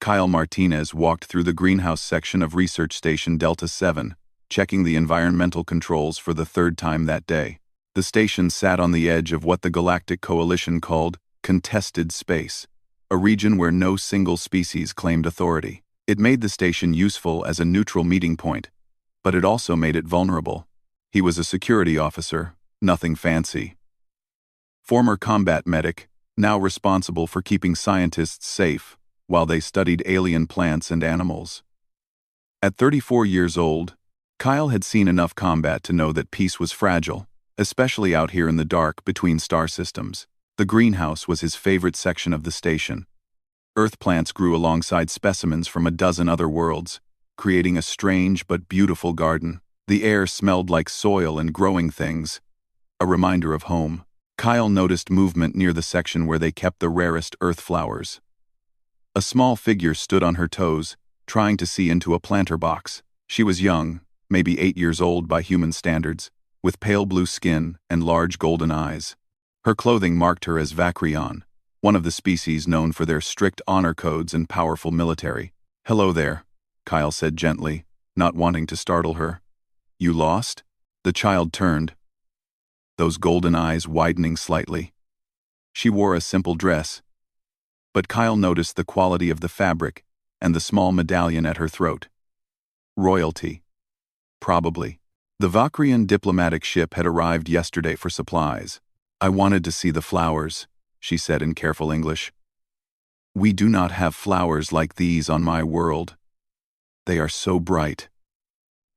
Kyle Martinez walked through the greenhouse section of Research Station Delta 7, checking the environmental controls for the third time that day. The station sat on the edge of what the Galactic Coalition called contested space, a region where no single species claimed authority. It made the station useful as a neutral meeting point, but it also made it vulnerable. He was a security officer, nothing fancy. Former combat medic, now responsible for keeping scientists safe while they studied alien plants and animals. At 34 years old, Kyle had seen enough combat to know that peace was fragile, especially out here in the dark between star systems. The greenhouse was his favorite section of the station. Earth plants grew alongside specimens from a dozen other worlds, creating a strange but beautiful garden. The air smelled like soil and growing things, a reminder of home. Kyle noticed movement near the section where they kept the rarest earth flowers. A small figure stood on her toes, trying to see into a planter box. She was young, maybe 8 years old by human standards, with pale blue skin and large golden eyes. Her clothing marked her as Vakrion, one of the species known for their strict honor codes and powerful military. "Hello there," Kyle said gently, not wanting to startle her. "You lost?" The child turned, those golden eyes widening slightly. She wore a simple dress, but Kyle noticed the quality of the fabric and the small medallion at her throat. Royalty. Probably. The Vakrian diplomatic ship had arrived yesterday for supplies. "I wanted to see the flowers," she said in careful English. "We do not have flowers like these on my world. They are so bright."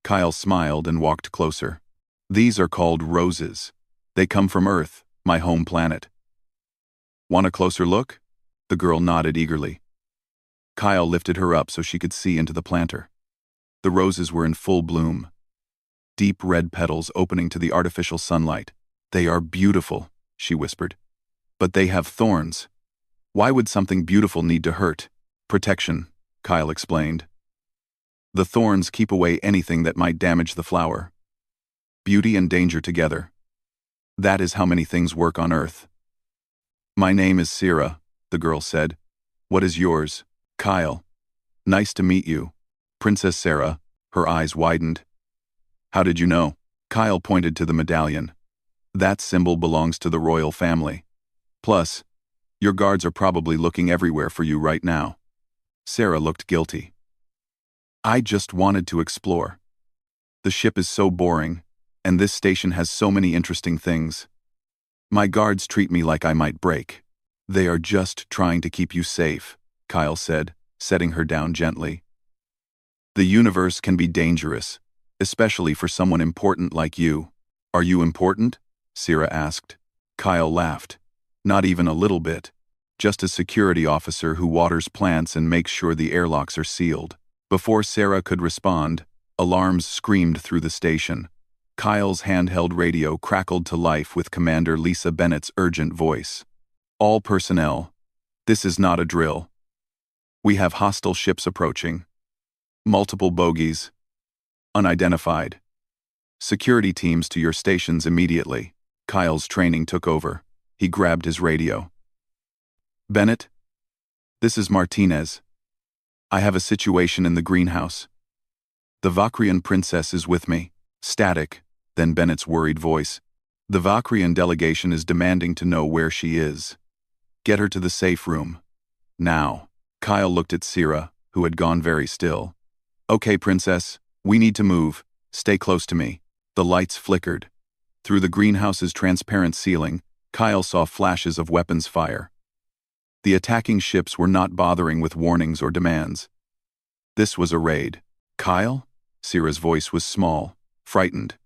Kyle smiled and walked closer. "These are called roses. They come from Earth, my home planet." "Want a closer look?" The girl nodded eagerly. Kyle lifted her up so she could see into the planter. The roses were in full bloom, deep red petals opening to the artificial sunlight. "They are beautiful," she whispered. "But they have thorns. Why would something beautiful need to hurt?" "Protection," Kyle explained. "The thorns keep away anything that might damage the flower. Beauty and danger together. That is how many things work on Earth." "My name is Sira," the girl said. "What is yours?" "Kyle." "Nice to meet you." "Princess Sarah." Her eyes widened. "How did you know?" Kyle pointed to the medallion. "That symbol belongs to the royal family. Plus, your guards are probably looking everywhere for you right now." Sarah looked guilty. "I just wanted to explore. The ship is so boring, and this station has so many interesting things. My guards treat me like I might break." "They are just trying to keep you safe," Kyle said, setting her down gently. "The universe can be dangerous, especially for someone important like you." "Are you important?" Sira asked. Kyle laughed. "Not even a little bit. Just a security officer who waters plants and makes sure the airlocks are sealed." Before Sarah could respond, alarms screamed through the station. Kyle's handheld radio crackled to life with Commander Lisa Bennett's urgent voice. "All personnel, this is not a drill. We have hostile ships approaching. Multiple bogies. Unidentified. Security teams to your stations immediately." Kyle's training took over. He grabbed his radio. "Bennett? This is Martinez. I have a situation in the greenhouse. The Vakrian princess is with me." Static, then Bennett's worried voice. "The Vakrian delegation is demanding to know where she is. Get her to the safe room. Now." Kyle looked at Sira, who had gone very still. "Okay, princess, we need to move. Stay close to me." The lights flickered. Through the greenhouse's transparent ceiling, Kyle saw flashes of weapons fire. The attacking ships were not bothering with warnings or demands. This was a raid. "Kyle?" Sira's voice was small, frightened.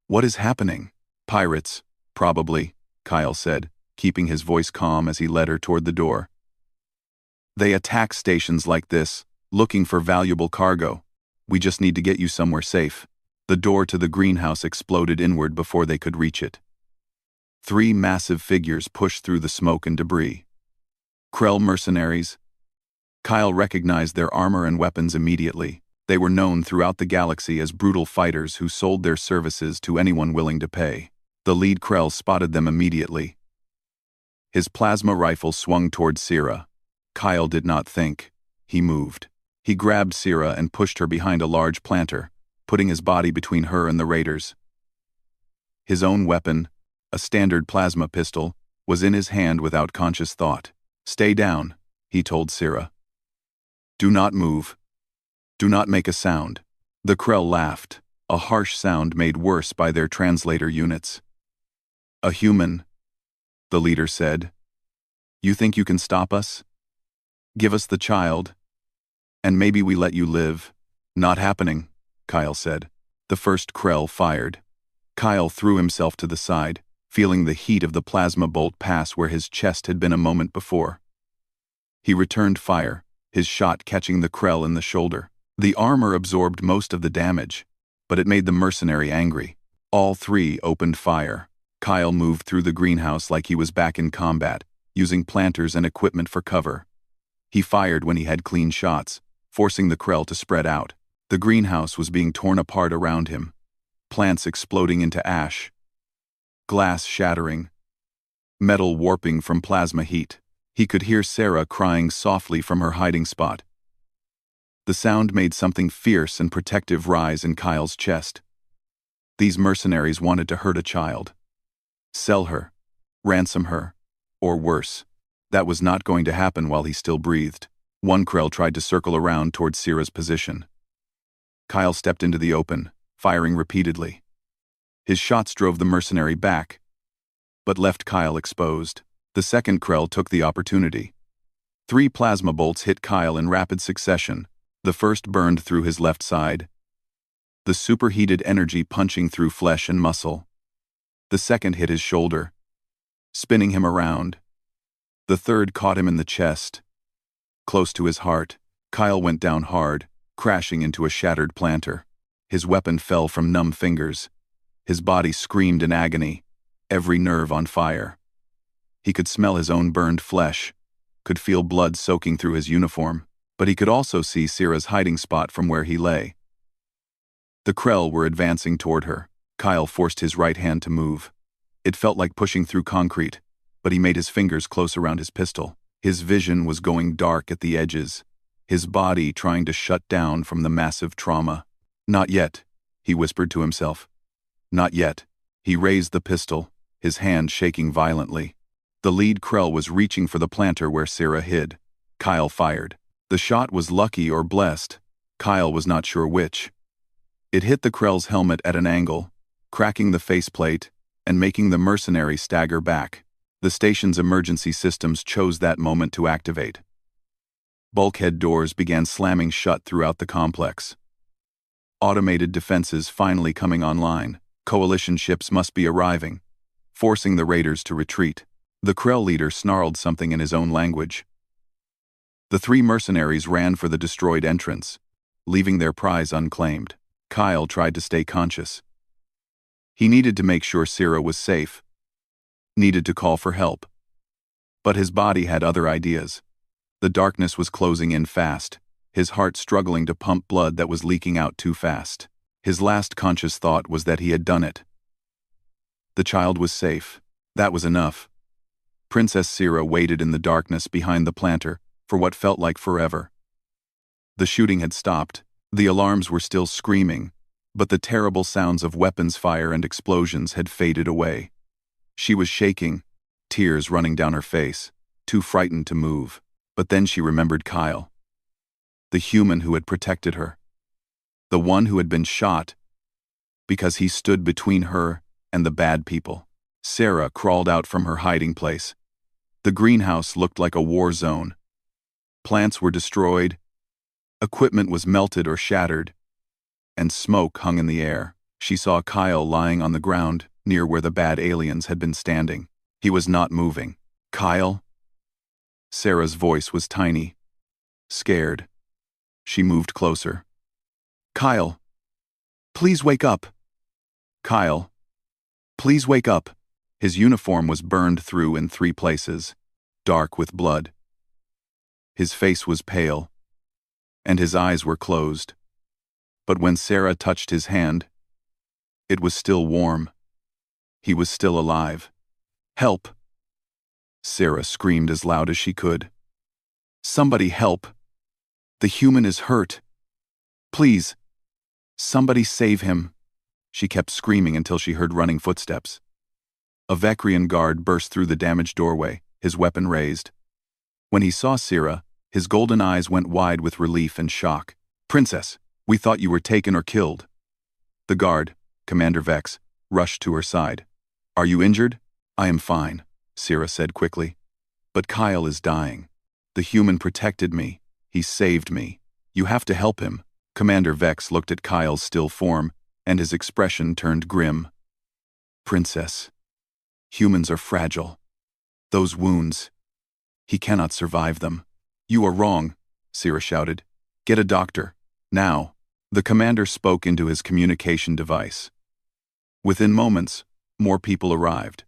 "What is happening?" "Pirates, probably," Kyle said, keeping his voice calm as he led her toward the door. "They attack stations like this, looking for valuable cargo. We just need to get you somewhere safe." The door to the greenhouse exploded inward before they could reach it. 3 massive figures pushed through the smoke and debris. Krell mercenaries. Kyle recognized their armor and weapons immediately. They were known throughout the galaxy as brutal fighters who sold their services to anyone willing to pay. The lead Krell spotted them immediately. His plasma rifle swung toward Sira. Kyle did not think. He moved. He grabbed Sira and pushed her behind a large planter, putting his body between her and the raiders. His own weapon, a standard plasma pistol, was in his hand without conscious thought. "Stay down," he told Sira. "Do not move. Do not make a sound." The Krell laughed, a harsh sound made worse by their translator units. "A human," the leader said. "You think you can stop us? Give us the child, and maybe we let you live." "Not happening," Kyle said. The first Krell fired. Kyle threw himself to the side, feeling the heat of the plasma bolt pass where his chest had been a moment before. He returned fire, his shot catching the Krell in the shoulder. The armor absorbed most of the damage, but it made the mercenary angry. All three opened fire. Kyle moved through the greenhouse like he was back in combat, using planters and equipment for cover. He fired when he had clean shots, forcing the Krell to spread out. The greenhouse was being torn apart around him, plants exploding into ash, glass shattering, metal warping from plasma heat. He could hear Sarah crying softly from her hiding spot. The sound made something fierce and protective rise in Kyle's chest. These mercenaries wanted to hurt a child. Sell her, ransom her, or worse. That was not going to happen while he still breathed. One Krell tried to circle around towards Sira's position. Kyle stepped into the open, firing repeatedly. His shots drove the mercenary back, but left Kyle exposed. The second Krell took the opportunity. 3 plasma bolts hit Kyle in rapid succession. The first burned through his left side, the superheated energy punching through flesh and muscle. The second hit his shoulder, spinning him around. The third caught him in the chest, close to his heart. Kyle went down hard, crashing into a shattered planter. His weapon fell from numb fingers. His body screamed in agony, every nerve on fire. He could smell his own burned flesh, could feel blood soaking through his uniform, but he could also see Sira's hiding spot from where he lay. The Krell were advancing toward her. Kyle forced his right hand to move. It felt like pushing through concrete, but he made his fingers close around his pistol. His vision was going dark at the edges, his body trying to shut down from the massive trauma. "Not yet," he whispered to himself. "Not yet." He raised the pistol, his hand shaking violently. The lead Krell was reaching for the planter where Sira hid. Kyle fired. The shot was lucky or blessed. Kyle was not sure which. It hit the Krell's helmet at an angle, cracking the faceplate and making the mercenary stagger back. The station's emergency systems chose that moment to activate. Bulkhead doors began slamming shut throughout the complex. Automated defenses finally coming online. Coalition ships must be arriving, forcing the raiders to retreat. The Krell leader snarled something in his own language. The 3 mercenaries ran for the destroyed entrance, leaving their prize unclaimed. Kyle tried to stay conscious. He needed to make sure Sira was safe, needed to call for help. But his body had other ideas. The darkness was closing in fast, his heart struggling to pump blood that was leaking out too fast. His last conscious thought was that he had done it. The child was safe. That was enough. Princess Sira waited in the darkness behind the planter for what felt like forever. The shooting had stopped. The alarms were still screaming, but the terrible sounds of weapons fire and explosions had faded away. She was shaking, tears running down her face, too frightened to move. But then she remembered Kyle, the human who had protected her, the one who had been shot because he stood between her and the bad people. Sarah crawled out from her hiding place. The greenhouse looked like a war zone. Plants were destroyed, equipment was melted or shattered, and smoke hung in the air. She saw Kyle lying on the ground near where the bad aliens had been standing. He was not moving. "Kyle?" Sarah's voice was tiny, scared. She moved closer. "Kyle, please wake up. Kyle, please wake up." His uniform was burned through in 3 places, dark with blood. His face was pale, and his eyes were closed. But when Sarah touched his hand, it was still warm. He was still alive. "Help!" Sarah screamed as loud as she could. "Somebody help!" The human is hurt. Please, somebody save him. She kept screaming until she heard running footsteps. A Vectrian guard burst through the damaged doorway, his weapon raised. When he saw Sira, his golden eyes went wide with relief and shock. Princess, we thought you were taken or killed. The guard, Commander Vex, rushed to her side. Are you injured? I am fine, Sira said quickly. But Kyle is dying. The human protected me. He saved me. You have to help him. Commander Vex looked at Kyle's still form, and his expression turned grim. Princess, humans are fragile. Those wounds, he cannot survive them. You are wrong, Sira shouted. Get a doctor, now. The commander spoke into his communication device. Within moments, more people arrived.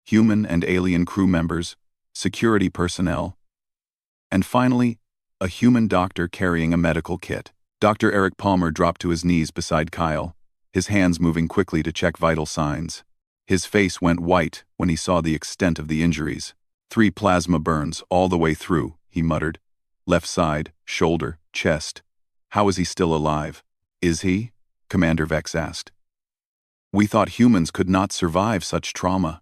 Human and alien crew members, security personnel, and finally, a human doctor carrying a medical kit. Dr. Eric Palmer dropped to his knees beside Kyle, his hands moving quickly to check vital signs. His face went white when he saw the extent of the injuries. 3 plasma burns all the way through, he muttered. Left side, shoulder, chest. How is he still alive? Is he? Commander Vex asked. We thought humans could not survive such trauma.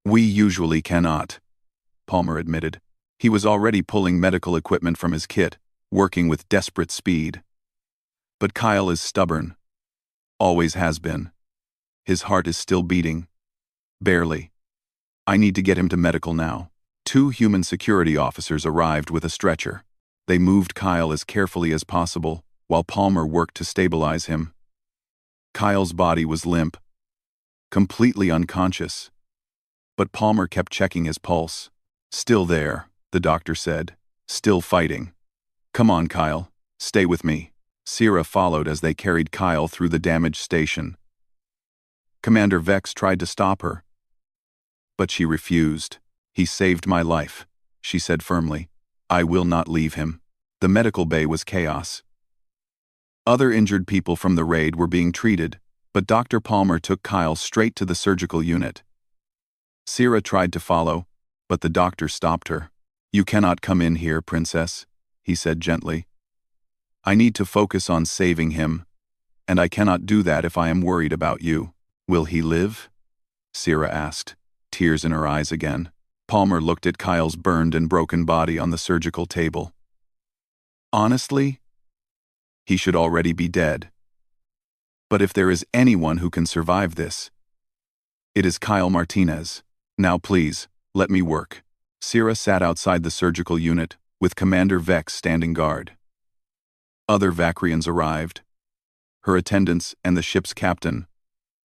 We usually cannot, Palmer admitted. He was already pulling medical equipment from his kit, working with desperate speed. But Kyle is stubborn. Always has been. His heart is still beating. Barely. I need to get him to medical now. 2 human security officers arrived with a stretcher. They moved Kyle as carefully as possible, while Palmer worked to stabilize him. Kyle's body was limp, completely unconscious. But Palmer kept checking his pulse. Still there, the doctor said. Still fighting. Come on, Kyle. Stay with me. Sira followed as they carried Kyle through the damaged station. Commander Vex tried to stop her, but she refused. He saved my life, she said firmly. I will not leave him. The medical bay was chaos. Other injured people from the raid were being treated, but Dr. Palmer took Kyle straight to the surgical unit. Sira tried to follow, but the doctor stopped her. You cannot come in here, princess, he said gently. I need to focus on saving him, and I cannot do that if I am worried about you. Will he live? Sira asked, tears in her eyes again. Palmer looked at Kyle's burned and broken body on the surgical table. Honestly, he should already be dead. But if there is anyone who can survive this, it is Kyle Martinez. Now please, let me work. Sira sat outside the surgical unit, with Commander Vex standing guard. Other Vectrians arrived. Her attendants and the ship's captain,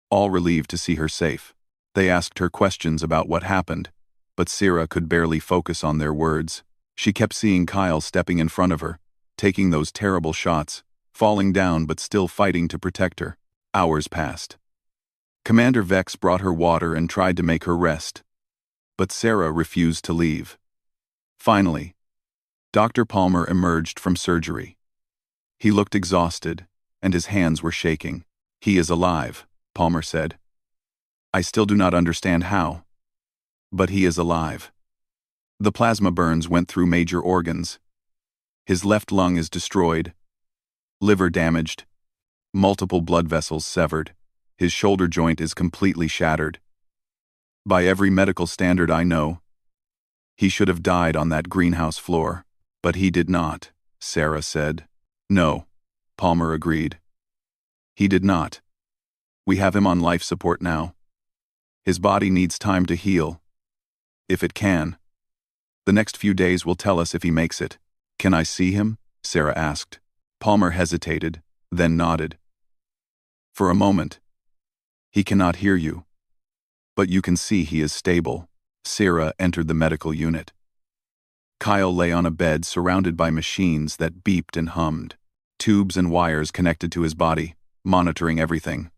all relieved to see her safe. They asked her questions about what happened, but Sira could barely focus on their words. She kept seeing Kyle stepping in front of her, taking those terrible shots, falling down but still fighting to protect her. Hours passed. Commander Vex brought her water and tried to make her rest, but Sira refused to leave. Finally, Dr. Palmer emerged from surgery. He looked exhausted, and his hands were shaking. He is alive, Palmer said. I still do not understand how, but he is alive. The plasma burns went through major organs. His left lung is destroyed, liver damaged, multiple blood vessels severed. His shoulder joint is completely shattered. By every medical standard I know, he should have died on that greenhouse floor, but he did not, Sira said. No, Palmer agreed. He did not. We have him on life support now. His body needs time to heal. If it can. The next few days will tell us if he makes it. Can I see him? Sira asked. Palmer hesitated, then nodded. For a moment. He cannot hear you. But you can see he is stable. Sira entered the medical unit. Kyle lay on a bed surrounded by machines that beeped and hummed. Tubes and wires connected to his body, monitoring everything.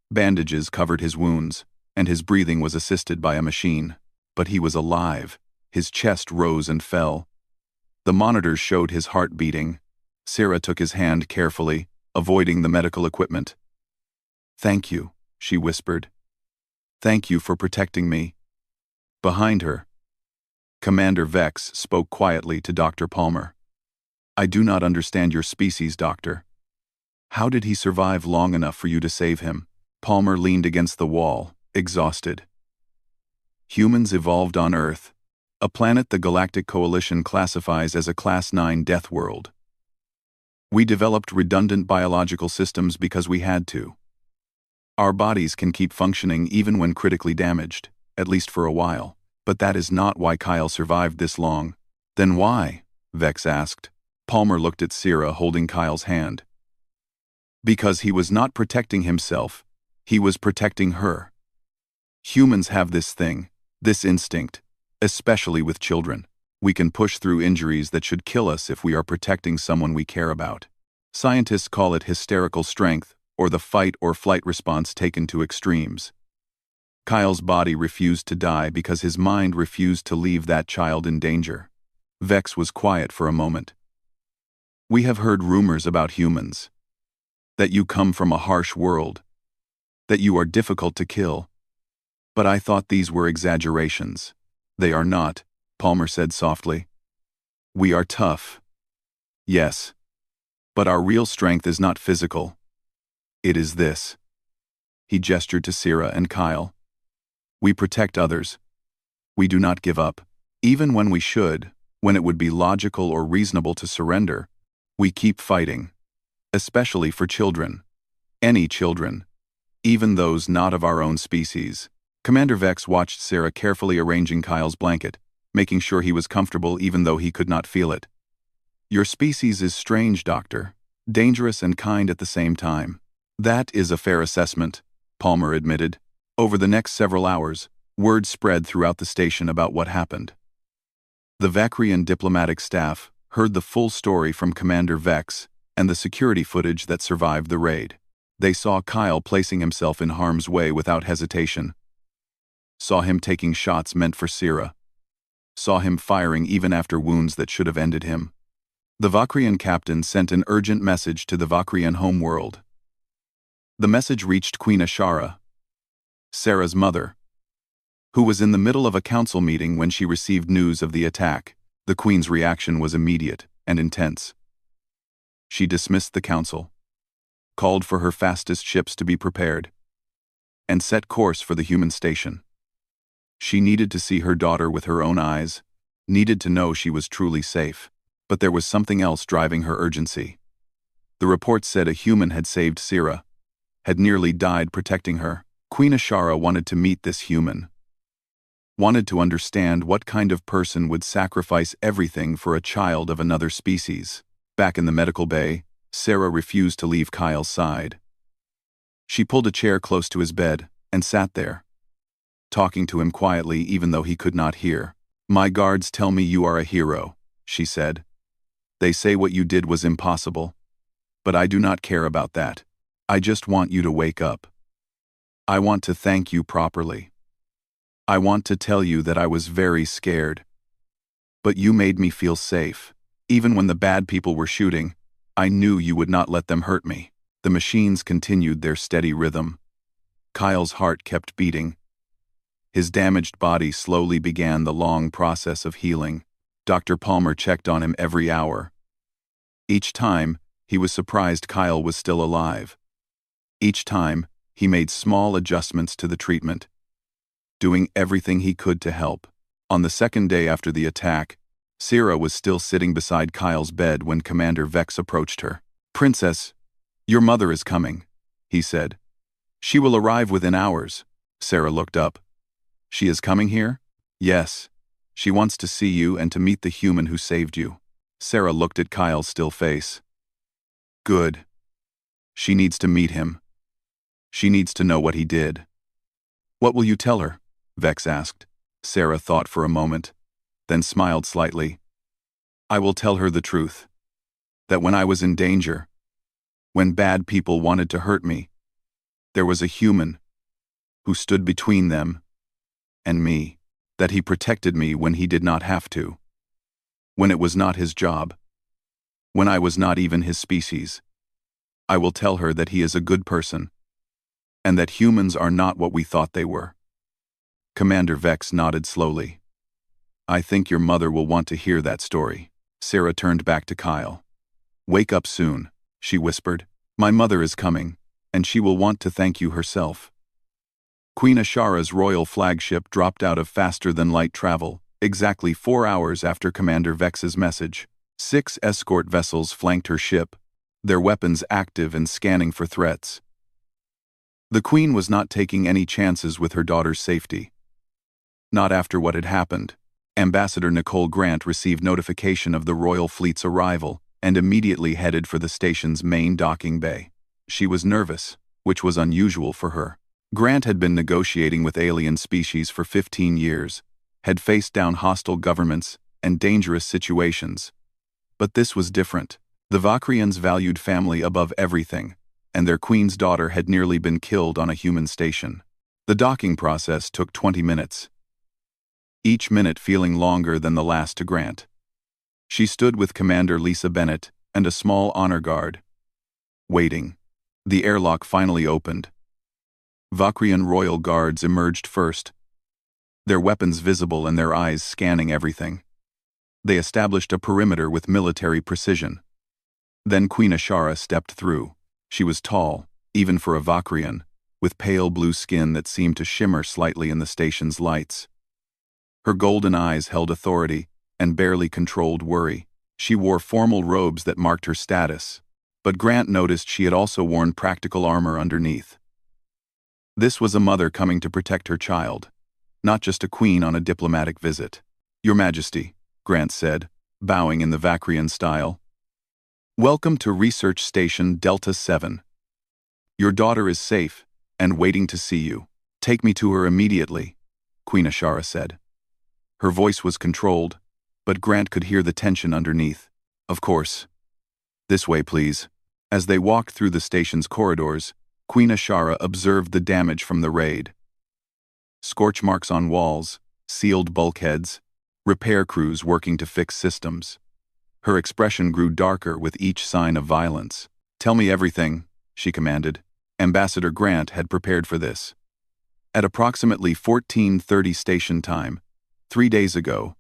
Bandages covered his wounds, and his breathing was assisted by a machine. But he was alive. His chest rose and fell. The monitors showed his heart beating. Sira took his hand carefully, avoiding the medical equipment. Thank you, she whispered. Thank you for protecting me. Behind her, Commander Vex spoke quietly to Dr. Palmer. I do not understand your species, Doctor. How did he survive long enough for you to save him? Palmer leaned against the wall, exhausted. Humans evolved on Earth, a planet the Galactic Coalition classifies as a Class 9 death world. We developed redundant biological systems because we had to. Our bodies can keep functioning even when critically damaged, at least for a while, but that is not why Kyle survived this long. Then why? Vex asked. Palmer looked at Sierra holding Kyle's hand. Because he was not protecting himself, he was protecting her. Humans have this thing, this instinct, especially with children. We can push through injuries that should kill us if we are protecting someone we care about. Scientists call it hysterical strength, or the fight or flight response taken to extremes. Kyle's body refused to die because his mind refused to leave that child in danger. Vex was quiet for a moment. We have heard rumors about humans. That you come from a harsh world. That you are difficult to kill. But I thought these were exaggerations. They are not, Palmer said softly. We are tough. Yes. But our real strength is not physical. It is this. He gestured to Sierra and Kyle. We protect others. We do not give up. Even when we should, when it would be logical or reasonable to surrender, we keep fighting. Especially for children. Any children. Even those not of our own species. Commander Vex watched Sierra carefully arranging Kyle's blanket, making sure he was comfortable even though he could not feel it. Your species is strange, Doctor. Dangerous and kind at the same time. That is a fair assessment, Palmer admitted. Over the next several hours, word spread throughout the station about what happened. The Vakrian diplomatic staff heard the full story from Commander Vex and the security footage that survived the raid. They saw Kyle placing himself in harm's way without hesitation. Saw him taking shots meant for Sierra. Saw him firing even after wounds that should have ended him. The Vakrian captain sent an urgent message to the Vakrian homeworld. The message reached Queen Ashara, Sarah's mother, who was in the middle of a council meeting when she received news of the attack. The queen's reaction was immediate and intense. She dismissed the council, called for her fastest ships to be prepared, and set course for the human station. She needed to see her daughter with her own eyes, needed to know she was truly safe, but there was something else driving her urgency. The report said a human had saved Sierra, had nearly died protecting her. Queen Ashara wanted to meet this human. Wanted to understand what kind of person would sacrifice everything for a child of another species. Back in the medical bay, Sarah refused to leave Kyle's side. She pulled a chair close to his bed and sat there, talking to him quietly even though he could not hear. My guards tell me you are a hero, she said. They say what you did was impossible. But I do not care about that. I just want you to wake up. I want to thank you properly. I want to tell you that I was very scared. But you made me feel safe. Even when the bad people were shooting, I knew you would not let them hurt me. The machines continued their steady rhythm. Kyle's heart kept beating. His damaged body slowly began the long process of healing. Dr. Palmer checked on him every hour. Each time, he was surprised Kyle was still alive. Each time, he made small adjustments to the treatment, doing everything he could to help. On the second day after the attack, Sierra was still sitting beside Kyle's bed when Commander Vex approached her. Princess, your mother is coming, he said. She will arrive within hours. Sarah looked up. She is coming here? Yes. She wants to see you and to meet the human who saved you. Sarah looked at Kyle's still face. Good. She needs to meet him. She needs to know what he did. What will you tell her? Vex asked. Sarah thought for a moment, then smiled slightly. I will tell her the truth. That when I was in danger, when bad people wanted to hurt me, there was a human who stood between them and me, that he protected me when he did not have to, when it was not his job, when I was not even his species. I will tell her that he is a good person, and that humans are not what we thought they were. Commander Vex nodded slowly. I think your mother will want to hear that story. Sarah turned back to Kyle. "Wake up soon," she whispered. "My mother is coming, and she will want to thank you herself." Queen Ashara's royal flagship dropped out of faster-than-light travel, exactly 4 hours after Commander Vex's message. 6 escort vessels flanked her ship, their weapons active and scanning for threats. The Queen was not taking any chances with her daughter's safety. Not after what had happened. Ambassador Nicole Grant received notification of the royal fleet's arrival and immediately headed for the station's main docking bay. She was nervous, which was unusual for her. Grant had been negotiating with alien species for 15 years, had faced down hostile governments and dangerous situations. But this was different. The Vakrians valued family above everything, and their queen's daughter had nearly been killed on a human station. The docking process took 20 minutes, each minute feeling longer than the last to Grant. She stood with Commander Lisa Bennett and a small honor guard, waiting. The airlock finally opened. Vakrian royal guards emerged first, their weapons visible and their eyes scanning everything. They established a perimeter with military precision. Then Queen Ashara stepped through. She was tall, even for a Vakrian, with pale blue skin that seemed to shimmer slightly in the station's lights. Her golden eyes held authority and barely controlled worry. She wore formal robes that marked her status, but Grant noticed she had also worn practical armor underneath. This was a mother coming to protect her child, not just a queen on a diplomatic visit. "Your Majesty," Grant said, bowing in the Vakrian style. "Welcome to Research Station Delta 7. Your daughter is safe and waiting to see you. Take me to her immediately," Queen Ashara said. Her voice was controlled, but Grant could hear the tension underneath. "Of course. This way, please." As they walked through the station's corridors, Queen Ashara observed the damage from the raid. Scorch marks on walls, sealed bulkheads, repair crews working to fix systems. Her expression grew darker with each sign of violence. "Tell me everything," she commanded. Ambassador Grant had prepared for this. At approximately 14:30 station time, 3 days ago,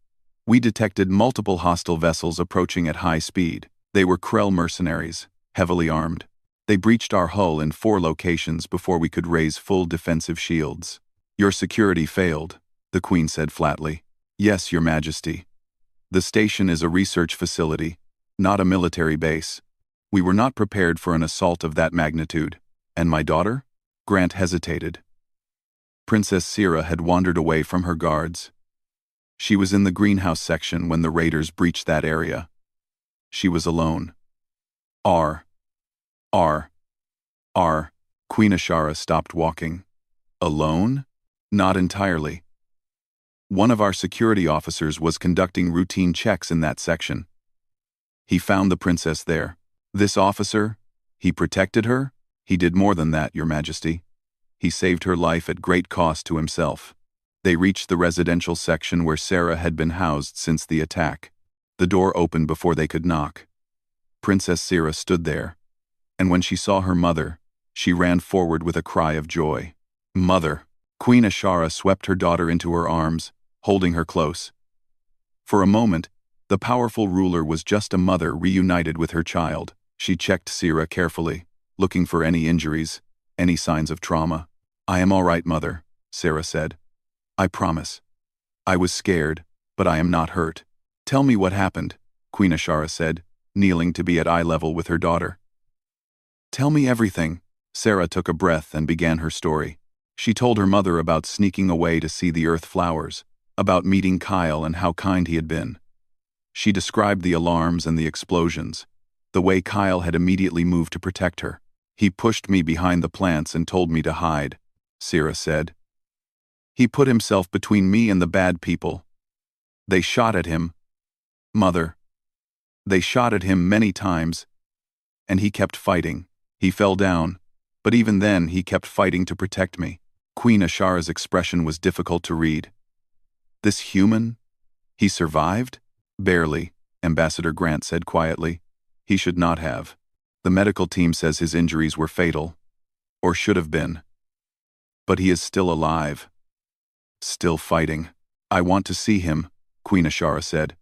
we detected multiple hostile vessels approaching at high speed. They were Krell mercenaries, heavily armed. They breached our hull in 4 locations before we could raise full defensive shields. "Your security failed," the Queen said flatly. "Yes, Your Majesty. The station is a research facility, not a military base. We were not prepared for an assault of that magnitude." "And my daughter?" Grant hesitated. Princess Sira had wandered away from her guards. She was in the greenhouse section when the raiders breached that area. She was alone. R. Queen Ashara stopped walking. "Alone?" "Not entirely. One of our security officers was conducting routine checks in that section. He found the princess there. This officer, he protected her? He did more than that, Your Majesty. He saved her life at great cost to himself." They reached the residential section where Sarah had been housed since the attack. The door opened before they could knock. Princess Sira stood there, and when she saw her mother, she ran forward with a cry of joy. "Mother!" Queen Ashara swept her daughter into her arms, holding her close. For a moment, the powerful ruler was just a mother reunited with her child. She checked Sira carefully, looking for any injuries, any signs of trauma. "I am all right, Mother," Sarah said. "I promise. I was scared, but I am not hurt." "Tell me what happened," Queen Ashara said, kneeling to be at eye level with her daughter. "Tell me everything." Sarah took a breath and began her story. She told her mother about sneaking away to see the earth flowers, about meeting Kyle and how kind he had been. She described the alarms and the explosions, the way Kyle had immediately moved to protect her. "He pushed me behind the plants and told me to hide," Sarah said. "He put himself between me and the bad people. They shot at him. Mother. They shot at him many times, and he kept fighting. He fell down, but even then he kept fighting to protect me." Queen Ashara's expression was difficult to read. "This human? He survived?" "Barely," Ambassador Grant said quietly. "He should not have. The medical team says his injuries were fatal, or should have been. But he is still alive. Still fighting." "I want to see him," Queen Ashara said.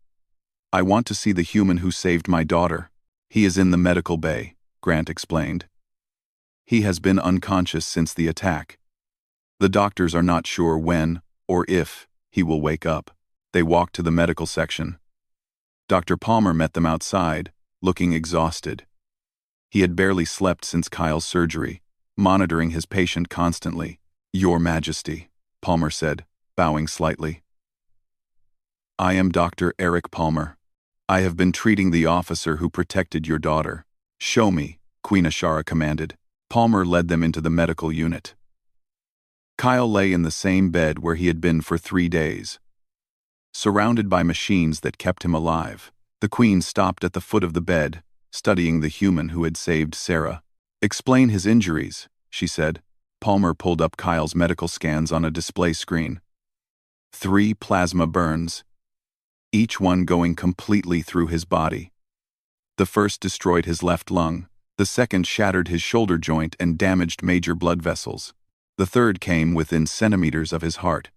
"I want to see the human who saved my daughter." He is in the medical bay, Grant explained. He has been unconscious since the attack. The doctors are not sure when, or if, he will wake up. They walked to the medical section. Dr. Palmer met them outside, looking exhausted. He had barely slept since Kyle's surgery, monitoring his patient constantly. "Your Majesty," Palmer said, bowing slightly. "I am Dr. Eric Palmer. I have been treating the officer who protected your daughter." "Show me," Queen Ashara commanded. Palmer led them into the medical unit. Kyle lay in the same bed where he had been for 3 days. Surrounded by machines that kept him alive, the Queen stopped at the foot of the bed, studying the human who had saved Sarah. "Explain his injuries," she said. Palmer pulled up Kyle's medical scans on a display screen. 3 plasma burns, each one going completely through his body. The first destroyed his left lung, the second shattered his shoulder joint and damaged major blood vessels. The third came within centimeters of his heart.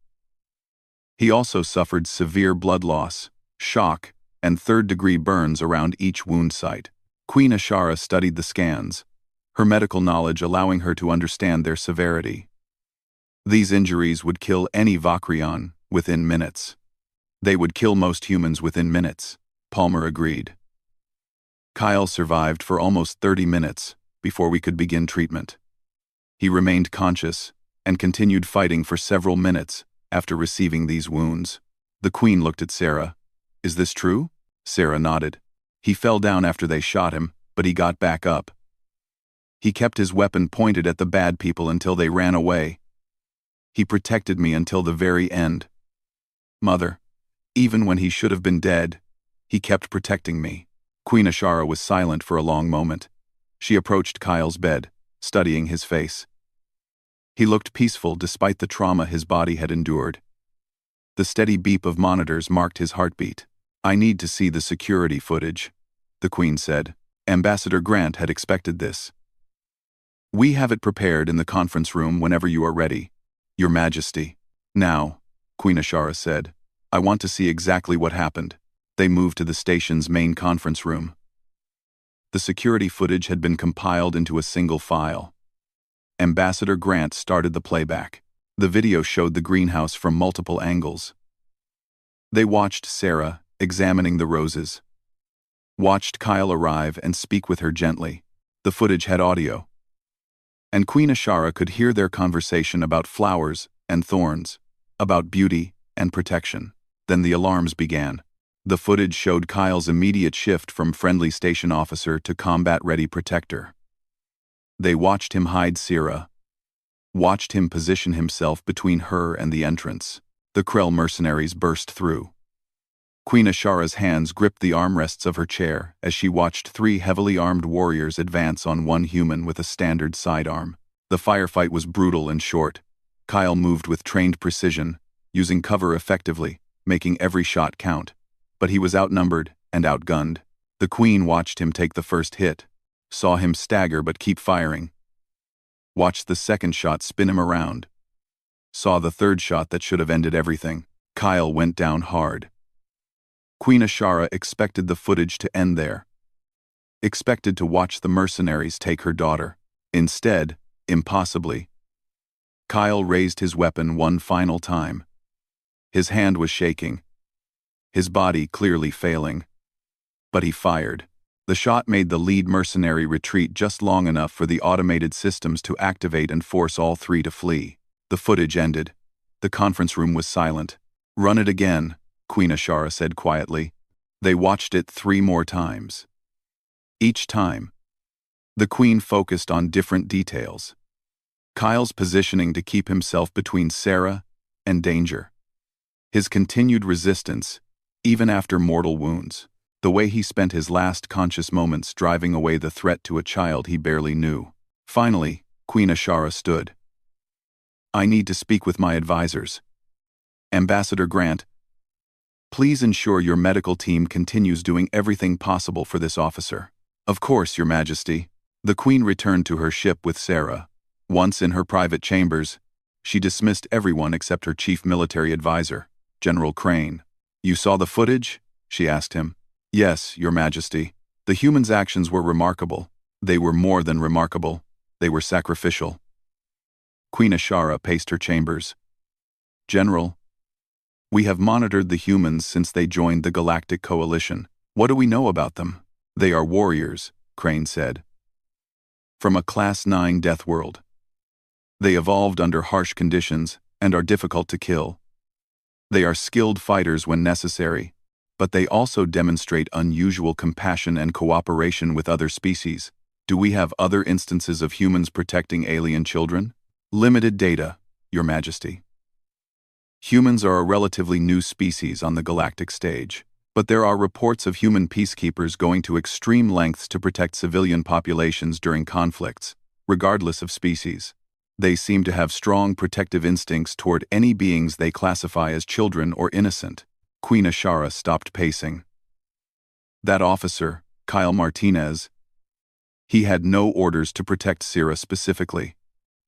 He also suffered severe blood loss, shock, and third-degree burns around each wound site. Queen Ashara studied the scans, her medical knowledge allowing her to understand their severity. These injuries would kill any Vakrian within minutes. They would kill most humans within minutes, Palmer agreed. Kyle survived for almost 30 minutes before we could begin treatment. He remained conscious and continued fighting for several minutes after receiving these wounds. The Queen looked at Sarah. "Is this true?" Sarah nodded. "He fell down after they shot him, but he got back up. He kept his weapon pointed at the bad people until they ran away. He protected me until the very end. Mother, even when he should have been dead, he kept protecting me." Queen Ashara was silent for a long moment. She approached Kyle's bed, studying his face. He looked peaceful despite the trauma his body had endured. The steady beep of monitors marked his heartbeat. "I need to see the security footage," the Queen said. Ambassador Grant had expected this. "We have it prepared in the conference room whenever you are ready, Your Majesty." "Now," Queen Ashara said, "I want to see exactly what happened." They moved to the station's main conference room. The security footage had been compiled into a single file. Ambassador Grant started the playback. The video showed the greenhouse from multiple angles. They watched Sarah examining the roses. Watched Kyle arrive and speak with her gently. The footage had audio. And Queen Ashara could hear their conversation about flowers and thorns, about beauty and protection. Then the alarms began. The footage showed Kyle's immediate shift from friendly station officer to combat-ready protector. They watched him hide Sarah. Watched him position himself between her and the entrance. The Krell mercenaries burst through. Queen Ashara's hands gripped the armrests of her chair as she watched 3 heavily armed warriors advance on one human with a standard sidearm. The firefight was brutal and short. Kyle moved with trained precision, using cover effectively, making every shot count. But he was outnumbered and outgunned. The Queen watched him take the first hit, saw him stagger but keep firing. Watched the second shot spin him around. Saw the third shot that should have ended everything. Kyle went down hard. Queen Ashara expected the footage to end there. Expected to watch the mercenaries take her daughter. Instead, impossibly, Kyle raised his weapon one final time. His hand was shaking, his body clearly failing. But he fired. The shot made the lead mercenary retreat just long enough for the automated systems to activate and force all 3 to flee. The footage ended. The conference room was silent. "Run it again," Queen Ashara said quietly. They watched it 3 more times. Each time, the Queen focused on different details. Kyle's positioning to keep himself between Sarah and danger. His continued resistance, even after mortal wounds. The way he spent his last conscious moments driving away the threat to a child he barely knew. Finally, Queen Ashara stood. "I need to speak with my advisors. Ambassador Grant, please ensure your medical team continues doing everything possible for this officer." "Of course, Your Majesty." The Queen returned to her ship with Sarah. Once in her private chambers, she dismissed everyone except her chief military advisor, General Crane. "You saw the footage?" she asked him. "Yes, Your Majesty." The humans' actions were remarkable. They were more than remarkable. They were sacrificial. Queen Ashara paced her chambers. General, we have monitored the humans since they joined the Galactic Coalition. What do we know about them? They are warriors, Crane said. From a Class 9 death world. They evolved under harsh conditions and are difficult to kill. They are skilled fighters when necessary, but they also demonstrate unusual compassion and cooperation with other species. Do we have other instances of humans protecting alien children? Limited data, Your Majesty. Humans are a relatively new species on the galactic stage, but there are reports of human peacekeepers going to extreme lengths to protect civilian populations during conflicts, regardless of species. They seem to have strong protective instincts toward any beings they classify as children or innocent. Queen Ashara stopped pacing. That officer, Kyle Martinez, he had no orders to protect Syrah specifically.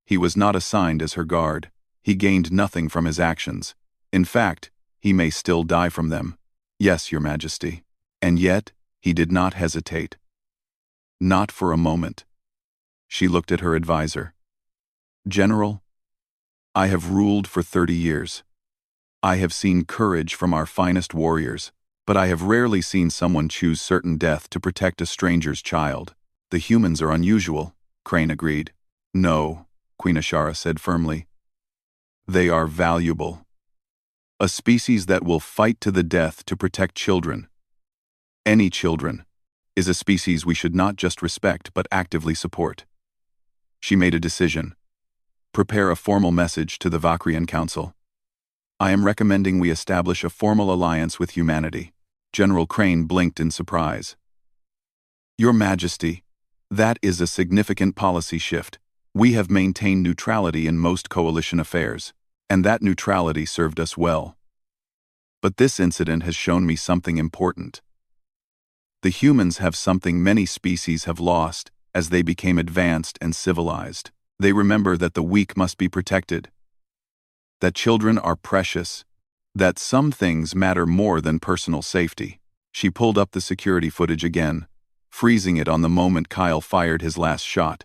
He was not assigned as her guard. He gained nothing from his actions. In fact, he may still die from them. Yes, Your Majesty. And yet, he did not hesitate. Not for a moment. She looked at her advisor. General, I have ruled for 30 years. I have seen courage from our finest warriors, but I have rarely seen someone choose certain death to protect a stranger's child. The humans are unusual, Crane agreed. No, Queen Ashara said firmly. They are valuable. A species that will fight to the death to protect children. Any children is a species we should not just respect but actively support. She made a decision. Prepare a formal message to the Vakrian Council. I am recommending we establish a formal alliance with humanity. General Crane blinked in surprise. Your Majesty, that is a significant policy shift. We have maintained neutrality in most coalition affairs, and that neutrality served us well. But this incident has shown me something important. The humans have something many species have lost as they became advanced and civilized. They remember that the weak must be protected, that children are precious, that some things matter more than personal safety. She pulled up the security footage again, freezing it on the moment Kyle fired his last shot.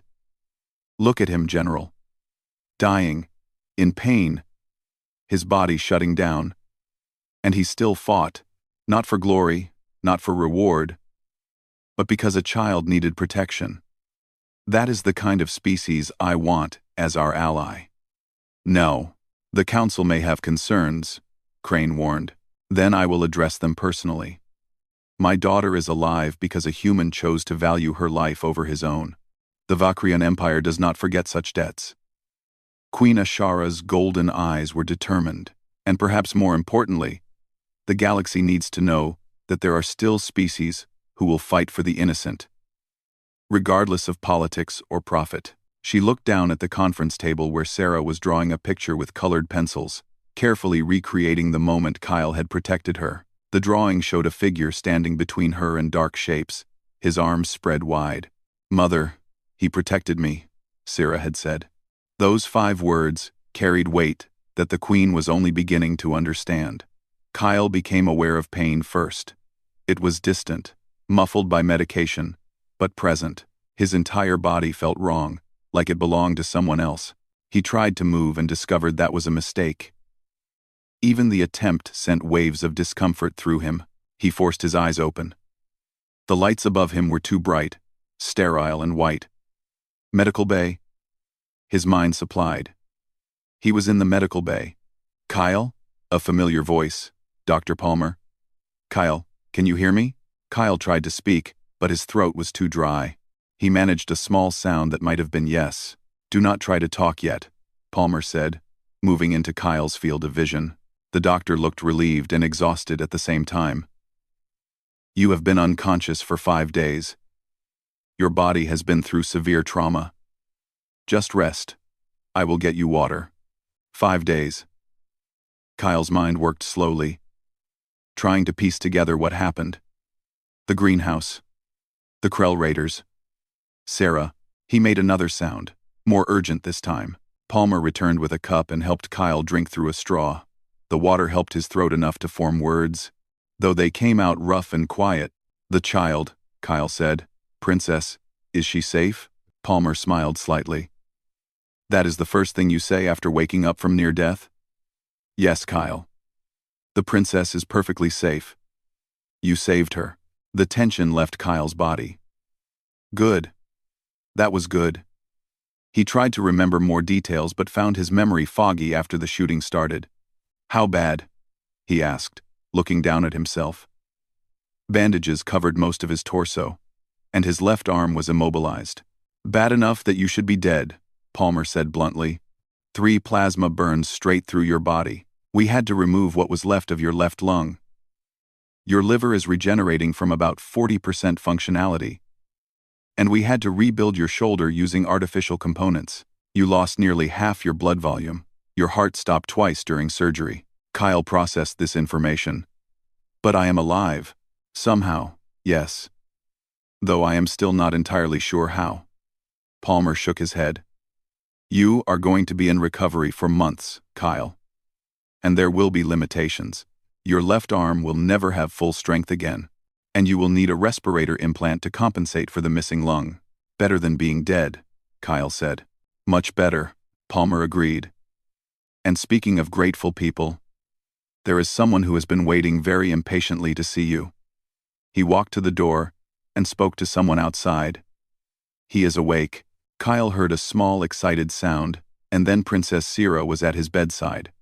Look at him, General. Dying, in pain, his body shutting down. And he still fought, not for glory, not for reward, but because a child needed protection. That is the kind of species I want as our ally. No, the Council may have concerns, Crane warned. Then I will address them personally. My daughter is alive because a human chose to value her life over his own. The Vakrian Empire does not forget such debts. Queen Ashara's golden eyes were determined, and perhaps more importantly, the galaxy needs to know that there are still species who will fight for the innocent. Regardless of politics or profit. She looked down at the conference table where Sarah was drawing a picture with colored pencils, carefully recreating the moment Kyle had protected her. The drawing showed a figure standing between her and dark shapes, his arms spread wide. Mother, he protected me, Sarah had said. Those 5 words carried weight that the Queen was only beginning to understand. Kyle became aware of pain first. It was distant, muffled by medication, but present. His entire body felt wrong, like it belonged to someone else. He tried to move and discovered that was a mistake. Even the attempt sent waves of discomfort through him. He forced his eyes open. The lights above him were too bright, sterile and white. Medical bay? His mind supplied. He was in the medical bay. Kyle? A familiar voice. Dr. Palmer? Kyle, can you hear me? Kyle tried to speak, but his throat was too dry. He managed a small sound that might have been yes. Do not try to talk yet, Palmer said, moving into Kyle's field of vision. The doctor looked relieved and exhausted at the same time. You have been unconscious for 5 days. Your body has been through severe trauma. Just rest. I will get you water. 5 days. Kyle's mind worked slowly, trying to piece together what happened. The greenhouse. The Krell Raiders. Sarah. He made another sound, more urgent this time. Palmer returned with a cup and helped Kyle drink through a straw. The water helped his throat enough to form words, though they came out rough and quiet. The child, Kyle said. Princess, is she safe? Palmer smiled slightly. That is the first thing you say after waking up from near death? Yes, Kyle. The princess is perfectly safe. You saved her. The tension left Kyle's body. Good. That was good. He tried to remember more details but found his memory foggy after the shooting started. How bad? He asked, looking down at himself. Bandages covered most of his torso, and his left arm was immobilized. Bad enough that you should be dead, Palmer said bluntly. 3 plasma burns straight through your body. We had to remove what was left of your left lung. Your liver is regenerating from about 40% functionality. And we had to rebuild your shoulder using artificial components. You lost nearly half your blood volume. Your heart stopped twice during surgery. Kyle processed this information. But I am alive. Somehow, yes. Though I am still not entirely sure how. Palmer shook his head. You are going to be in recovery for months, Kyle. And there will be limitations. Your left arm will never have full strength again. And you will need a respirator implant to compensate for the missing lung. Better than being dead, Kyle said. Much better, Palmer agreed. And speaking of grateful people, there is someone who has been waiting very impatiently to see you. He walked to the door and spoke to someone outside. He is awake. Kyle heard a small, excited sound, and then Princess Sira was at his bedside.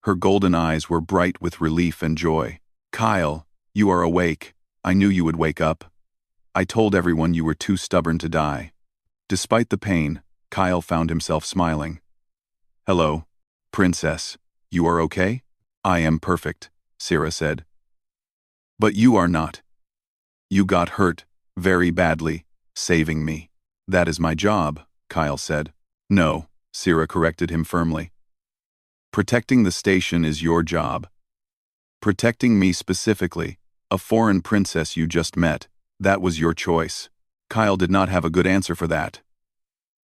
Her golden eyes were bright with relief and joy. Kyle, you are awake. I knew you would wake up. I told everyone you were too stubborn to die. Despite the pain, Kyle found himself smiling. Hello, Princess. You are okay? I am perfect, Sira said. But you are not. You got hurt, very badly, saving me. That is my job, Kyle said. No, Sira corrected him firmly. Protecting the station is your job. Protecting me specifically, a foreign princess you just met, that was your choice. Kyle did not have a good answer for that.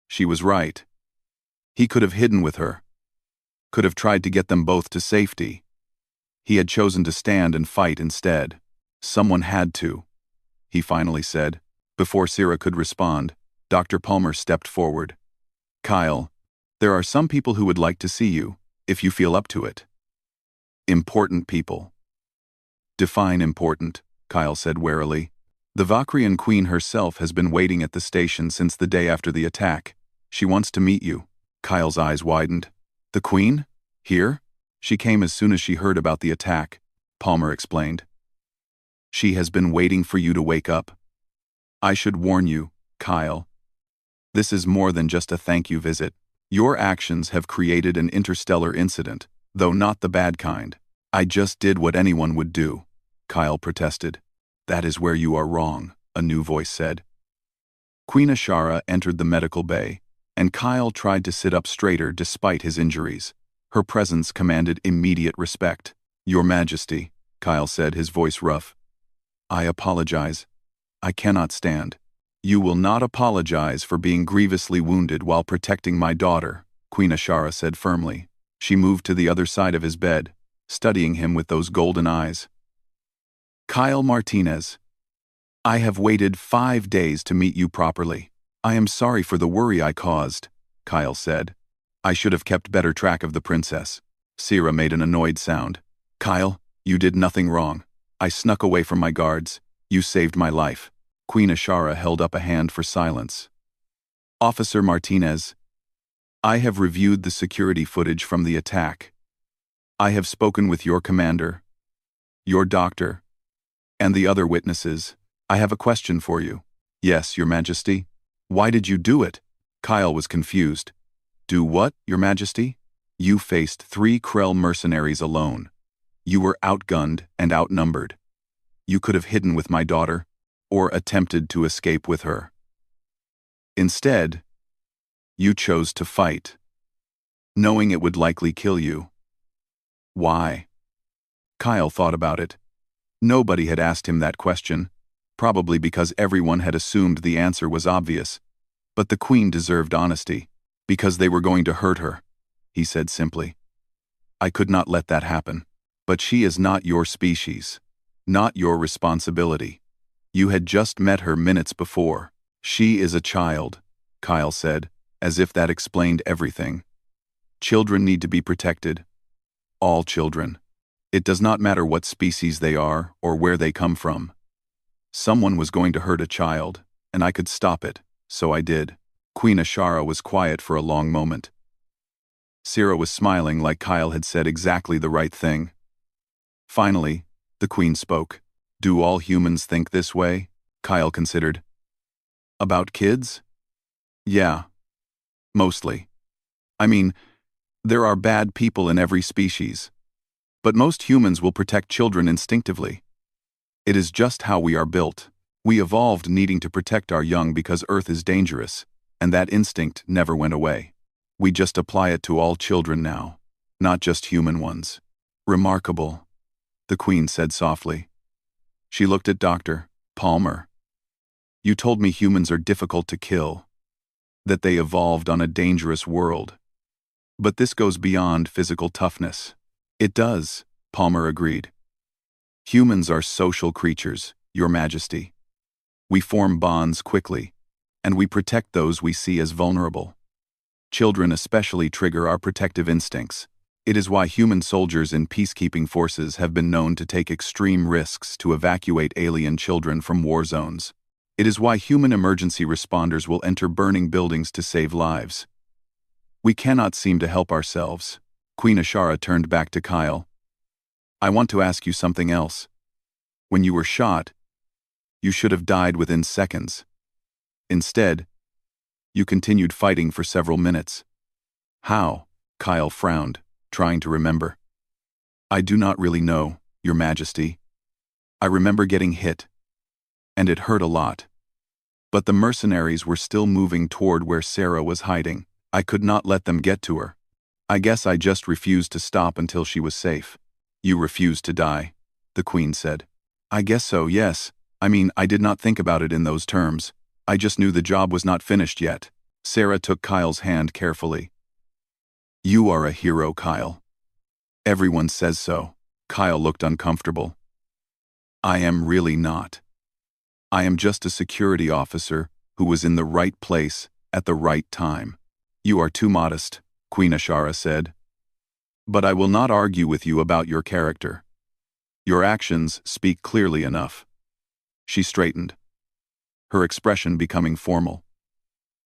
She was right. He could have hidden with her. Could have tried to get them both to safety. He had chosen to stand and fight instead. Someone had to, he finally said. Before Sira could respond, Dr. Palmer stepped forward. Kyle, there are some people who would like to see you, if you feel up to it. Important people. Define important, Kyle said warily. The Vakrian Queen herself has been waiting at the station since the day after the attack. She wants to meet you. Kyle's eyes widened. The Queen? Here? She came as soon as she heard about the attack, Palmer explained. She has been waiting for you to wake up. I should warn you, Kyle. This is more than just a thank you visit. Your actions have created an interstellar incident, though not the bad kind. I just did what anyone would do, Kyle protested. That is where you are wrong, a new voice said. Queen Ashara entered the medical bay, and Kyle tried to sit up straighter despite his injuries. Her presence commanded immediate respect. Your Majesty, Kyle said, his voice rough. I apologize. I cannot stand. You will not apologize for being grievously wounded while protecting my daughter, Queen Ashara said firmly. She moved to the other side of his bed, studying him with those golden eyes. Kyle Martinez. I have waited 5 days to meet you properly. I am sorry for the worry I caused, Kyle said. I should have kept better track of the princess. Sira made an annoyed sound. Kyle, you did nothing wrong. I snuck away from my guards. You saved my life. Queen Ashara held up a hand for silence. Officer Martinez, I have reviewed the security footage from the attack. I have spoken with your commander, your doctor, and the other witnesses. I have a question for you. Yes, Your Majesty. Why did you do it? Kyle was confused. Do what, Your Majesty? You faced 3 Krell mercenaries alone. You were outgunned and outnumbered. You could have hidden with my daughter, or attempted to escape with her. Instead, you chose to fight, knowing it would likely kill you. Why? Kyle thought about it. Nobody had asked him that question, probably because everyone had assumed the answer was obvious. But the Queen deserved honesty, because they were going to hurt her, he said simply. I could not let that happen. But she is not your species, not your responsibility. You had just met her minutes before. She is a child, Kyle said, as if that explained everything. Children need to be protected. All children. It does not matter what species they are or where they come from. Someone was going to hurt a child, and I could stop it, so I did. Queen Ashara was quiet for a long moment. Sira was smiling like Kyle had said exactly the right thing. Finally, the Queen spoke. Do all humans think this way? Kyle considered. About kids? Yeah. Mostly. I mean, there are bad people in every species. But most humans will protect children instinctively. It is just how we are built. We evolved needing to protect our young because Earth is dangerous, and that instinct never went away. We just apply it to all children now, not just human ones. Remarkable, the Queen said softly. She looked at Dr. Palmer. You told me humans are difficult to kill, that they evolved on a dangerous world. But this goes beyond physical toughness. It does, Palmer agreed. Humans are social creatures, Your Majesty. We form bonds quickly, and we protect those we see as vulnerable. Children especially trigger our protective instincts. It is why human soldiers in peacekeeping forces have been known to take extreme risks to evacuate alien children from war zones. It is why human emergency responders will enter burning buildings to save lives. We cannot seem to help ourselves. Queen Ashara turned back to Kyle. I want to ask you something else. When you were shot, you should have died within seconds. Instead, you continued fighting for several minutes. How? Kyle frowned, trying to remember. I do not really know, Your Majesty. I remember getting hit, and it hurt a lot. But the mercenaries were still moving toward where Sarah was hiding. I could not let them get to her. I guess I just refused to stop until she was safe. You refused to die, the Queen said. I guess so, yes. I mean, I did not think about it in those terms. I just knew the job was not finished yet. Sarah took Kyle's hand carefully. You are a hero, Kyle. Everyone says so. Kyle looked uncomfortable. I am really not. I am just a security officer who was in the right place at the right time. You are too modest, Queen Ashara said. But I will not argue with you about your character. Your actions speak clearly enough. She straightened, her expression becoming formal.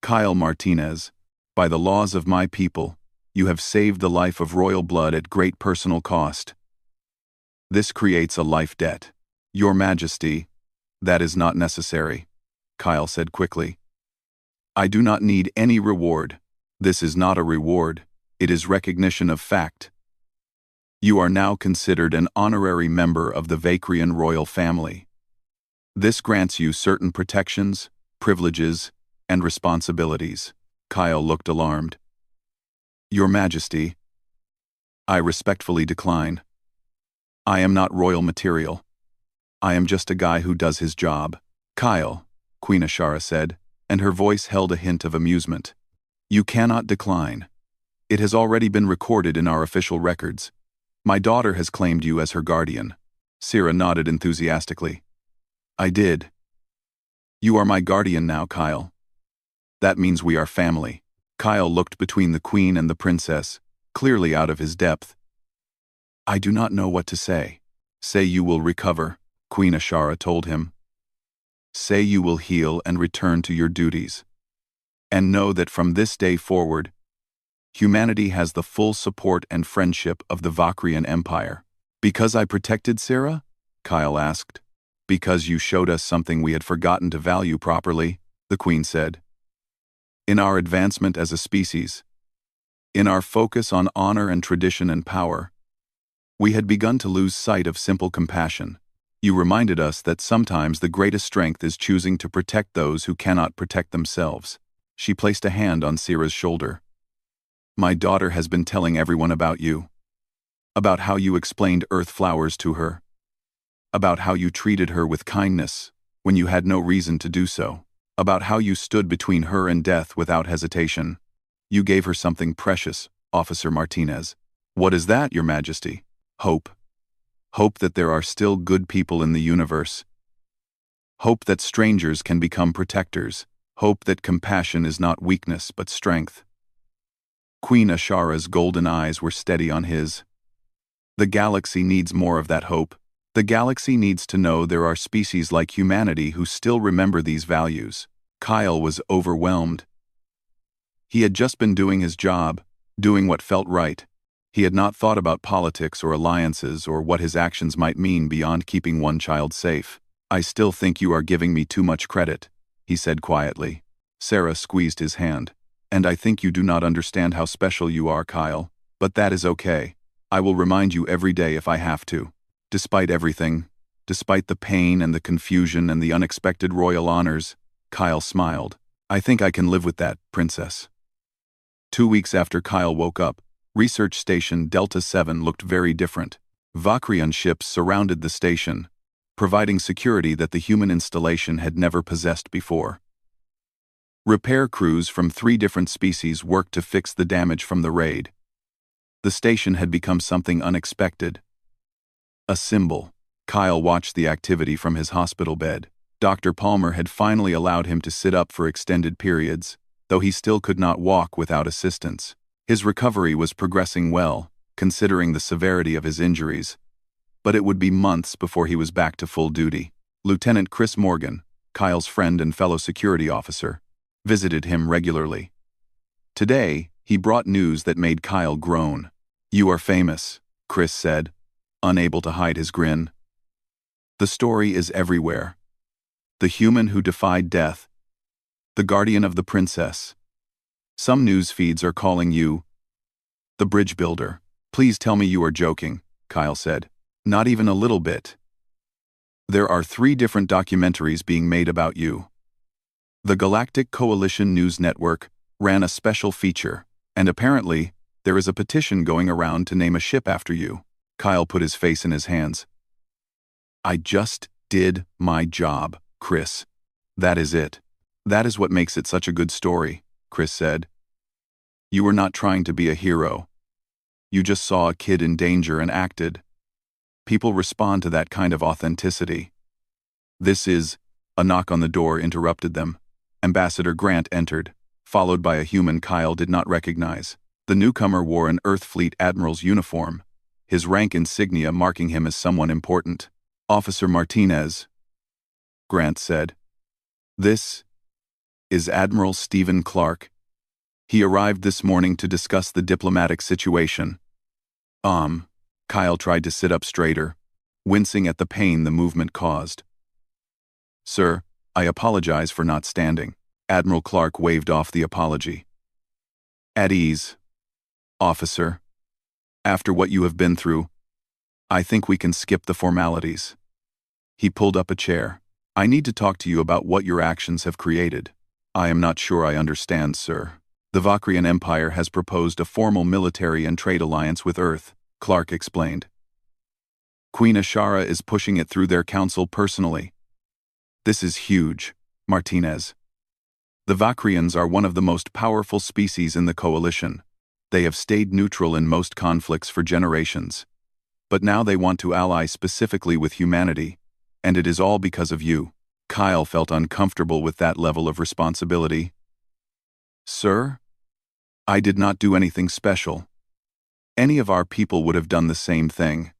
Kyle Martinez, by the laws of my people, you have saved the life of royal blood at great personal cost. This creates a life debt. Your Majesty, that is not necessary, Kyle said quickly. I do not need any reward. This is not a reward, it is recognition of fact. You are now considered an honorary member of the Vakrian royal family. This grants you certain protections, privileges, and responsibilities. Kyle looked alarmed. Your Majesty, I respectfully decline. I am not royal material. I am just a guy who does his job. Kyle, Queen Ashara said, and her voice held a hint of amusement. You cannot decline. It has already been recorded in our official records. My daughter has claimed you as her guardian. Sira nodded enthusiastically. I did. You are my guardian now, Kyle. That means we are family. Kyle looked between the Queen and the Princess, clearly out of his depth. I do not know what to say. Say you will recover, Queen Ashara told him. Say you will heal and return to your duties. And know that from this day forward, humanity has the full support and friendship of the Vakrian Empire. Because I protected Sarah? Kyle asked. Because you showed us something we had forgotten to value properly, the Queen said. In our advancement as a species, in our focus on honor and tradition and power, we had begun to lose sight of simple compassion. You reminded us that sometimes the greatest strength is choosing to protect those who cannot protect themselves. She placed a hand on Sira's shoulder. My daughter has been telling everyone about you. About how you explained earth flowers to her. About how you treated her with kindness when you had no reason to do so. About how you stood between her and death without hesitation. You gave her something precious, Officer Martinez. What is that, Your Majesty? Hope. Hope that there are still good people in the universe. Hope that strangers can become protectors. Hope that compassion is not weakness but strength. Queen Ashara's golden eyes were steady on his. The galaxy needs more of that hope. The galaxy needs to know there are species like humanity who still remember these values. Kyle was overwhelmed. He had just been doing his job, doing what felt right. He had not thought about politics or alliances or what his actions might mean beyond keeping one child safe. "I still think you are giving me too much credit," he said quietly. Sarah squeezed his hand. "And I think you do not understand how special you are, Kyle. But that is okay. I will remind you every day if I have to. Despite everything, despite the pain and the confusion and the unexpected royal honors," Kyle smiled. "I think I can live with that, Princess." 2 weeks after Kyle woke up, Research Station Delta 7 looked very different. Vakrian ships surrounded the station, providing security that the human installation had never possessed before. Repair crews from 3 different species worked to fix the damage from the raid. The station had become something unexpected. A symbol. Kyle watched the activity from his hospital bed. Dr. Palmer had finally allowed him to sit up for extended periods, though he still could not walk without assistance. His recovery was progressing well, considering the severity of his injuries, but it would be months before he was back to full duty. Lieutenant Chris Morgan, Kyle's friend and fellow security officer, visited him regularly. Today, he brought news that made Kyle groan. "You are famous," Chris said, unable to hide his grin. "The story is everywhere. The human who defied death. The guardian of the princess. Some news feeds are calling you the bridge builder." "Please tell me you are joking," Kyle said. "Not even a little bit. There are 3 different documentaries being made about you. The Galactic Coalition News Network ran a special feature, and apparently, there is a petition going around to name a ship after you." Kyle put his face in his hands. "I just did my job, Chris. That is it. That is what makes it such a good story," Chris said. "You were not trying to be a hero. You just saw a kid in danger and acted. People respond to that kind of authenticity." "This is—" A knock on the door interrupted them. Ambassador Grant entered, followed by a human Kyle did not recognize. The newcomer wore an Earth Fleet Admiral's uniform, his rank insignia marking him as someone important. "Officer Martinez," Grant said. "This is Admiral Stephen Clark. He arrived this morning to discuss the diplomatic situation." Kyle tried to sit up straighter, wincing at the pain the movement caused. "Sir, I apologize for not standing." Admiral Clark waved off the apology. "At ease, officer. After what you have been through, I think we can skip the formalities." He pulled up a chair. "I need to talk to you about what your actions have created." "I am not sure I understand, sir." "The Vakrian Empire has proposed a formal military and trade alliance with Earth," Clark explained. "Queen Ashara is pushing it through their council personally." "This is huge, Martinez. The Vakrians are one of the most powerful species in the coalition. They have stayed neutral in most conflicts for generations. But now they want to ally specifically with humanity, and it is all because of you." Kyle felt uncomfortable with that level of responsibility. "Sir? I did not do anything special. Any of our people would have done the same thing."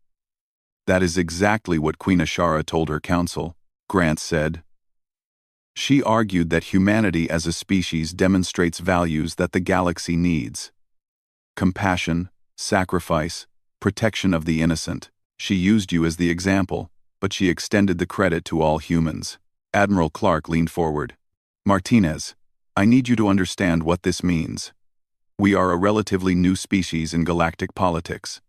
"That is exactly what Queen Ashara told her council," Grant said. "She argued that humanity as a species demonstrates values that the galaxy needs. Compassion, sacrifice, protection of the innocent. She used you as the example, but she extended the credit to all humans." Admiral Clark leaned forward. "Martinez, I need you to understand what this means. We are a relatively new species in galactic politics.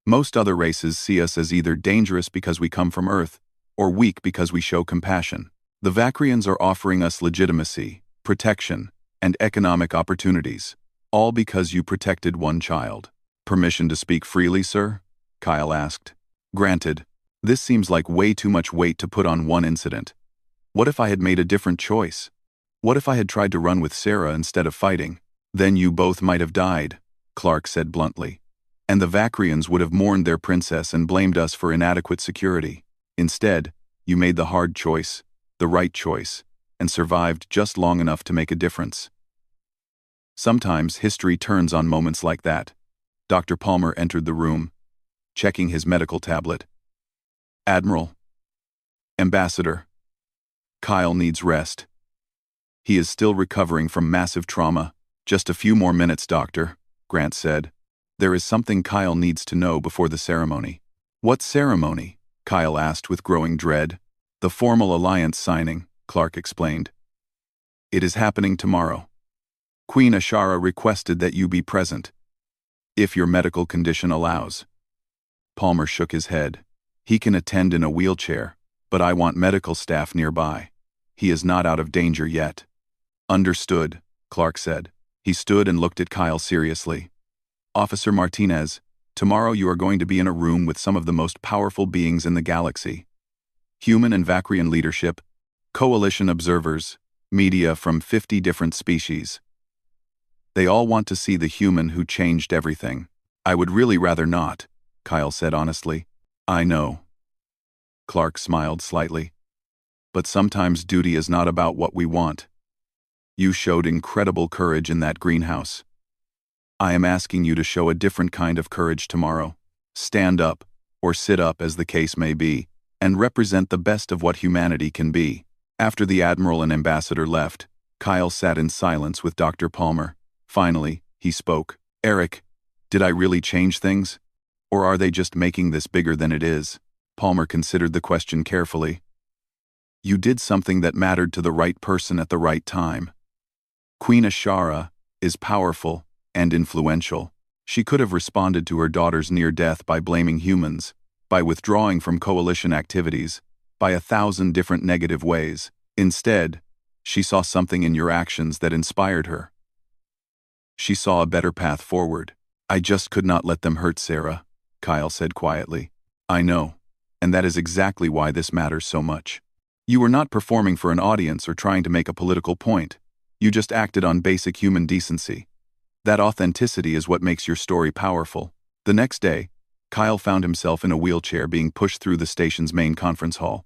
Most other races see us as either dangerous because we come from Earth, or weak because we show compassion. The Vakrians are offering us legitimacy, protection, and economic opportunities, all because you protected one child." "Permission to speak freely, sir?" Kyle asked. "Granted. This seems like way too much weight to put on one incident. What if I had made a different choice? What if I had tried to run with Sarah instead of fighting? Then you both might have died," Clark said bluntly. "And the Vakrians would have mourned their princess and blamed us for inadequate security. Instead, you made the hard choice. the right choice, and survived just long enough to make a difference. Sometimes history turns on moments like that. Dr. Palmer entered the room, checking his medical tablet. Admiral. Ambassador. Kyle needs rest. He is still recovering from massive trauma. Just a few more minutes, Doctor, Grant said. There is something Kyle needs to know before the ceremony. What ceremony? Kyle asked with growing dread. The formal alliance signing, Clark explained. It is happening tomorrow. Queen Ashara requested that you be present, if your medical condition allows. Palmer shook his head. He can attend in a wheelchair, but I want medical staff nearby. He is not out of danger yet. Understood, Clark said. He stood and looked at Kyle seriously. Officer Martinez, tomorrow you are going to be in a room with some of the most powerful beings in the galaxy. Human and Vakrian leadership, coalition observers, media from 50 different species. They all want to see the human who changed everything. I would really rather not, Kyle said honestly. I know. Clark smiled slightly. But sometimes duty is not about what we want. You showed incredible courage in that greenhouse. I am asking you to show a different kind of courage tomorrow. Stand up, or sit up as the case may be, and represent the best of what humanity can be. After the Admiral and Ambassador left, Kyle sat in silence with Dr. Palmer. Finally, he spoke. Eric, did I really change things? Or are they just making this bigger than it is? Palmer considered the question carefully. You did something that mattered to the right person at the right time. Queen Ashara is powerful and influential. She could have responded to her daughter's near death by blaming humans, by withdrawing from coalition activities, by 1,000 different negative ways. Instead, she saw something in your actions that inspired her. She saw a better path forward. I just could not let them hurt Sarah, Kyle said quietly. I know, and that is exactly why this matters so much. You were not performing for an audience or trying to make a political point. You just acted on basic human decency. That authenticity is what makes your story powerful. The next day, Kyle found himself in a wheelchair being pushed through the station's main conference hall.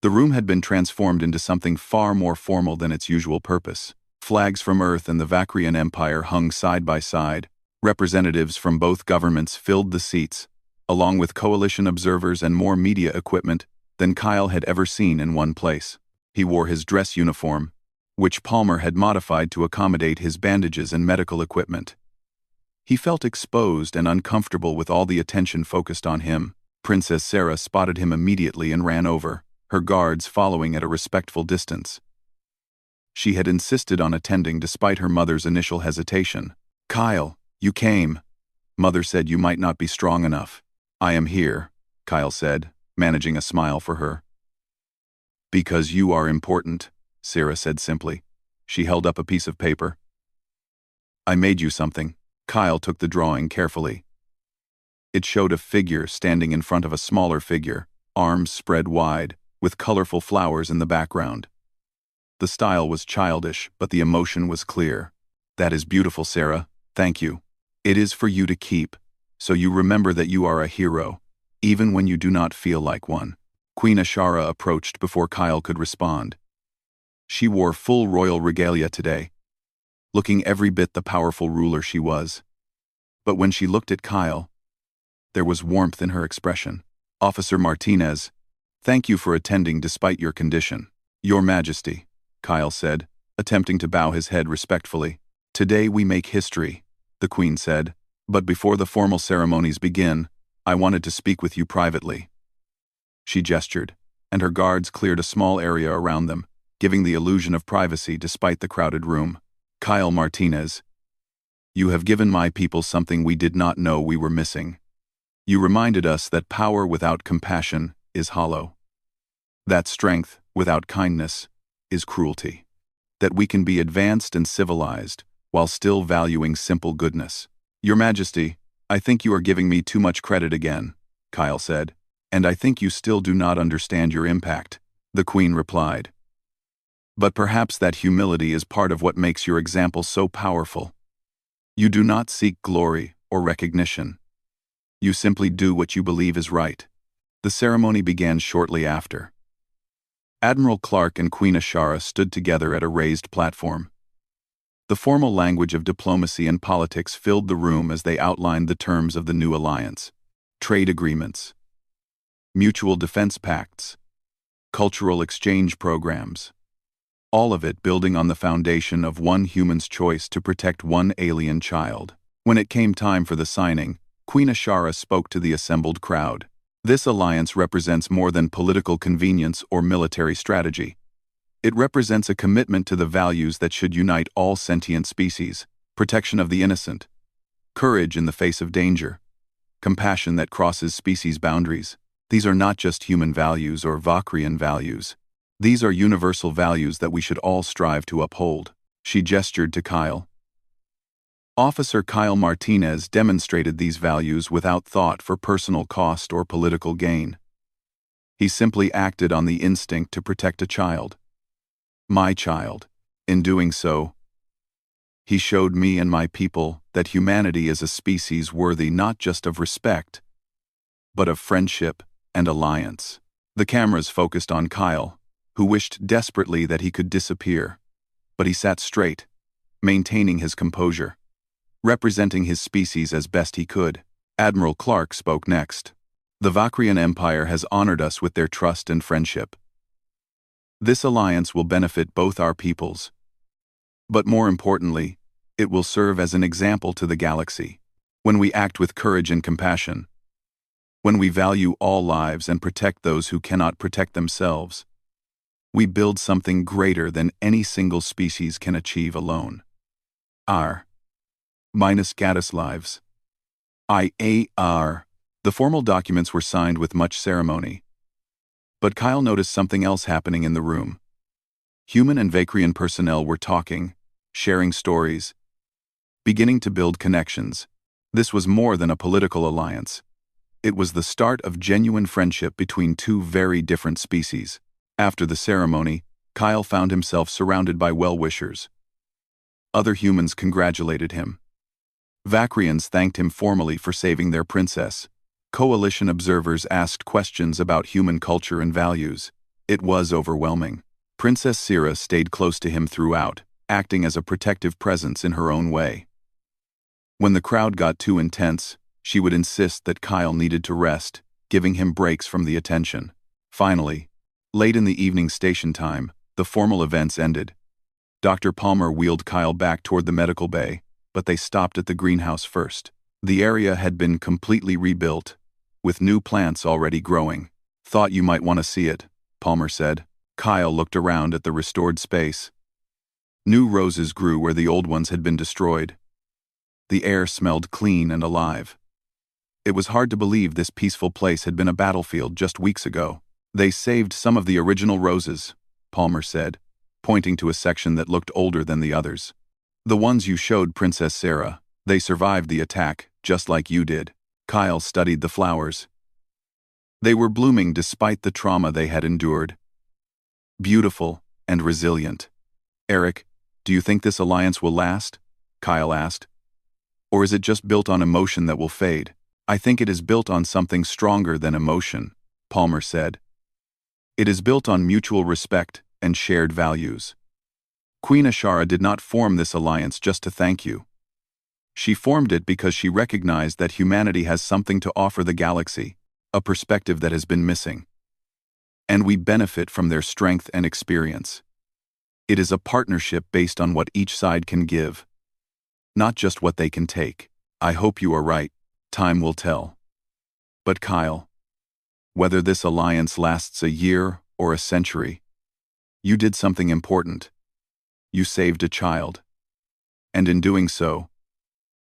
The room had been transformed into something far more formal than its usual purpose. Flags from Earth and the Vakrian Empire hung side by side. Representatives from both governments filled the seats, along with coalition observers and more media equipment than Kyle had ever seen in one place. He wore his dress uniform, which Palmer had modified to accommodate his bandages and medical equipment. He felt exposed and uncomfortable with all the attention focused on him. Princess Sarah spotted him immediately and ran over, her guards following at a respectful distance. She had insisted on attending despite her mother's initial hesitation. Kyle, you came. Mother said you might not be strong enough. I am here, Kyle said, managing a smile for her. Because you are important, Sarah said simply. She held up a piece of paper. I made you something. Kyle took the drawing carefully. It showed a figure standing in front of a smaller figure, arms spread wide, with colorful flowers in the background. The style was childish, but the emotion was clear. That is beautiful, Sarah. Thank you. It is for you to keep, so you remember that you are a hero, even when you do not feel like one. Queen Ashara approached before Kyle could respond. She wore full royal regalia today, looking every bit the powerful ruler she was. But when she looked at Kyle, there was warmth in her expression. Officer Martinez, thank you for attending despite your condition. Your Majesty, Kyle said, attempting to bow his head respectfully. Today we make history, the Queen said, but before the formal ceremonies begin, I wanted to speak with you privately. She gestured, and her guards cleared a small area around them, giving the illusion of privacy despite the crowded room. Kyle Martinez, you have given my people something we did not know we were missing. You reminded us that power without compassion is hollow. That strength without kindness is cruelty. That we can be advanced and civilized while still valuing simple goodness. Your Majesty, I think you are giving me too much credit again, Kyle said, and I think you still do not understand your impact, the Queen replied. But perhaps that humility is part of what makes your example so powerful. You do not seek glory or recognition. You simply do what you believe is right. The ceremony began shortly after. Admiral Clark and Queen Ashara stood together at a raised platform. The formal language of diplomacy and politics filled the room as they outlined the terms of the new alliance. Trade agreements, mutual defense pacts, cultural exchange programs. All of it building on the foundation of one human's choice to protect one alien child. When it came time for the signing, Queen Ashara spoke to the assembled crowd. This alliance represents more than political convenience or military strategy. It represents a commitment to the values that should unite all sentient species: protection of the innocent, courage in the face of danger, compassion that crosses species boundaries. These are not just human values or Vakrian values. These are universal values that we should all strive to uphold. She gestured to Kyle. Officer Kyle Martinez demonstrated these values without thought for personal cost or political gain. He simply acted on the instinct to protect a child. My child. In doing so, he showed me and my people that humanity is a species worthy not just of respect, but of friendship and alliance. The cameras focused on Kyle, who wished desperately that he could disappear, but he sat straight, maintaining his composure, representing his species as best he could. Admiral Clark spoke next. The Vakrian Empire has honored us with their trust and friendship. This alliance will benefit both our peoples. But more importantly, it will serve as an example to the galaxy. When we act with courage and compassion, when we value all lives and protect those who cannot protect themselves, we build something greater than any single species can achieve alone. R. Minus Gaddis lives. IAR. The formal documents were signed with much ceremony. But Kyle noticed something else happening in the room. Human and Vakrian personnel were talking, sharing stories, beginning to build connections. This was more than a political alliance. It was the start of genuine friendship between two very different species. After the ceremony, Kyle found himself surrounded by well-wishers. Other humans congratulated him. Vakrians thanked him formally for saving their princess. Coalition observers asked questions about human culture and values. It was overwhelming. Princess Sira stayed close to him throughout, acting as a protective presence in her own way. When the crowd got too intense, she would insist that Kyle needed to rest, giving him breaks from the attention. Finally, late in the evening station time, the formal events ended. Dr. Palmer wheeled Kyle back toward the medical bay, but they stopped at the greenhouse first. The area had been completely rebuilt, with new plants already growing. Thought you might want to see it, Palmer said. Kyle looked around at the restored space. New roses grew where the old ones had been destroyed. The air smelled clean and alive. It was hard to believe this peaceful place had been a battlefield just weeks ago. They saved some of the original roses, Palmer said, pointing to a section that looked older than the others. The ones you showed Princess Sarah, they survived the attack, just like you did. Kyle studied the flowers. They were blooming despite the trauma they had endured. Beautiful and resilient. Eric, do you think this alliance will last? Kyle asked. Or is it just built on emotion that will fade? I think it is built on something stronger than emotion, Palmer said. It is built on mutual respect and shared values. Queen Ashara did not form this alliance just to thank you. She formed it because she recognized that humanity has something to offer the galaxy, a perspective that has been missing. And we benefit from their strength and experience. It is a partnership based on what each side can give, not just what they can take. I hope you are right. Time will tell. But Kyle, whether this alliance lasts a year or a century, you did something important. You saved a child. And in doing so,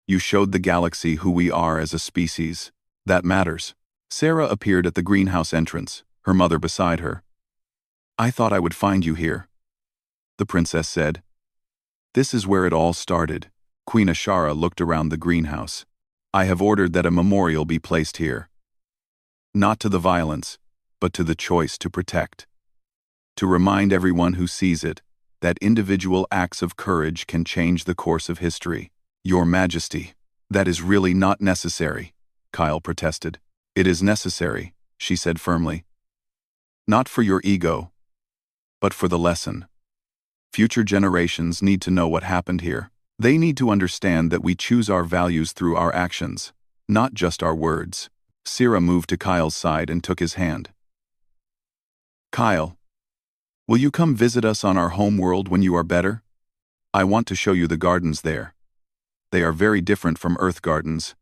you showed the galaxy who we are as a species. That matters. Sarah appeared at the greenhouse entrance, her mother beside her. I thought I would find you here, the princess said. This is where it all started. Queen Ashara looked around the greenhouse. I have ordered that a memorial be placed here. Not to the violence, but to the choice to protect. To remind everyone who sees it that individual acts of courage can change the course of history. Your Majesty, that is really not necessary, Kyle protested. It is necessary, she said firmly. Not for your ego, but for the lesson. Future generations need to know what happened here. They need to understand that we choose our values through our actions, not just our words. Sira moved to Kyle's side and took his hand. Kyle, will you come visit us on our home world when you are better? I want to show you the gardens there. They are very different from Earth gardens,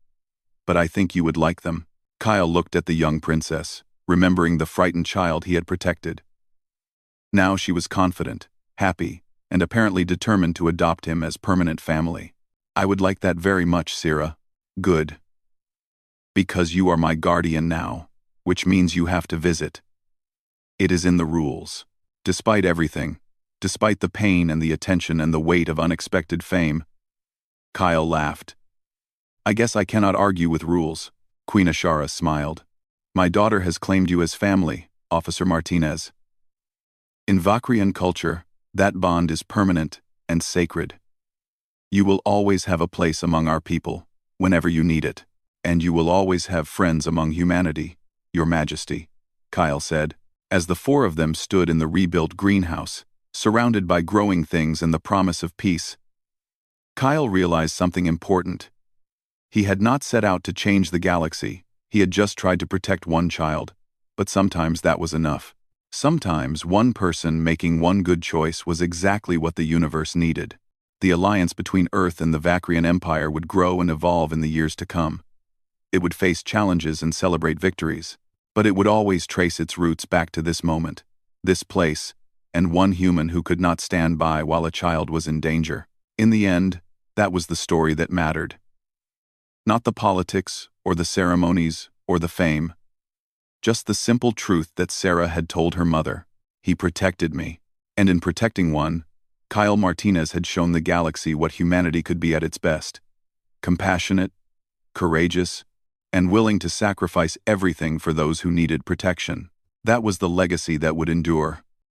but I think you would like them. Kyle looked at the young princess, remembering the frightened child he had protected. Now she was confident, happy, and apparently determined to adopt him as permanent family. I would like that very much, Sira. Good. Because you are my guardian now, which means you have to visit. It is in the rules. Despite everything, despite the pain and the attention and the weight of unexpected fame, Kyle laughed. I guess I cannot argue with rules. Queen Ashara smiled. My daughter has claimed you as family, Officer Martinez. In Vakrian culture, that bond is permanent and sacred. You will always have a place among our people, whenever you need it, and you will always have friends among humanity, Your Majesty, Kyle said, as the four of them stood in the rebuilt greenhouse, surrounded by growing things and the promise of peace. Kyle realized something important. He had not set out to change the galaxy, he had just tried to protect one child, but sometimes that was enough. Sometimes one person making one good choice was exactly what the universe needed. The alliance between Earth and the Vakrian Empire would grow and evolve in the years to come. It would face challenges and celebrate victories, but it would always trace its roots back to this moment, this place, and one human who could not stand by while a child was in danger. In the end, that was the story that mattered. Not the politics, or the ceremonies, or the fame. Just the simple truth that Sarah had told her mother. He protected me. And in protecting one, Kyle Martinez had shown the galaxy what humanity could be at its best. Compassionate, courageous, and willing to sacrifice everything for those who needed protection. That was the legacy that would endure.